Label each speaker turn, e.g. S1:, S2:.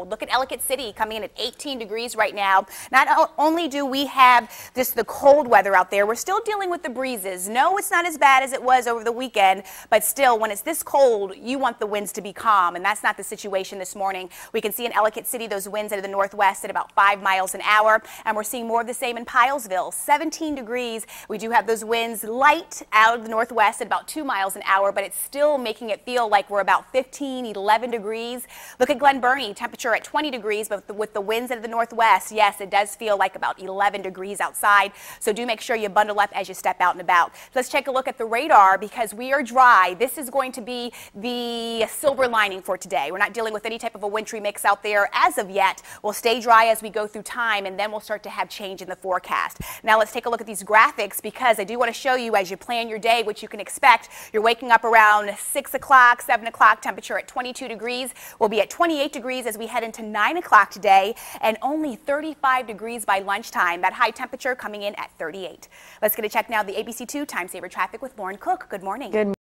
S1: cold. Look at Ellicott City coming in at 18 degrees right now. Not only do we have the cold weather out there, we're still dealing with the breezes. No, it's not as bad as it was over the weekend, but still, when it's this cold, you want the winds to be calm, and that's not the situation this morning. We can see in Ellicott City those winds out of the northwest at about 5 miles an hour, and we're seeing more of the same in Pilesville, 17 degrees. We do have those winds light out of the northwest at about 2 miles an hour, but it's still making it feel like we're about 15, 11 degrees. Look at Glen Burnie, temperature at 20 degrees, but with the winds out of the northwest, yes, it does feel like about 11 degrees outside, so do make sure you bundle up as you step out and about. Let's take a look at the radar because we are dry. This is going to be the silver lining for today. We're not dealing with any type of a wintry mix out there as of yet. We'll stay dry as we go through time, and then we'll start to have change in the forecast. Now let's take a look at these graphics because I do want to show you as you plan your day what you can expect. You're waking up around 6 o'clock, 7 o'clock, temperature at 22 degrees. We'll be at 28 degrees as we head into 9 o'clock today, and only 35 degrees by lunchtime. That high temperature coming in at 38. Let's get a check now of the ABC2 Time Saver traffic with Lauren Cook. Good morning.
S2: Good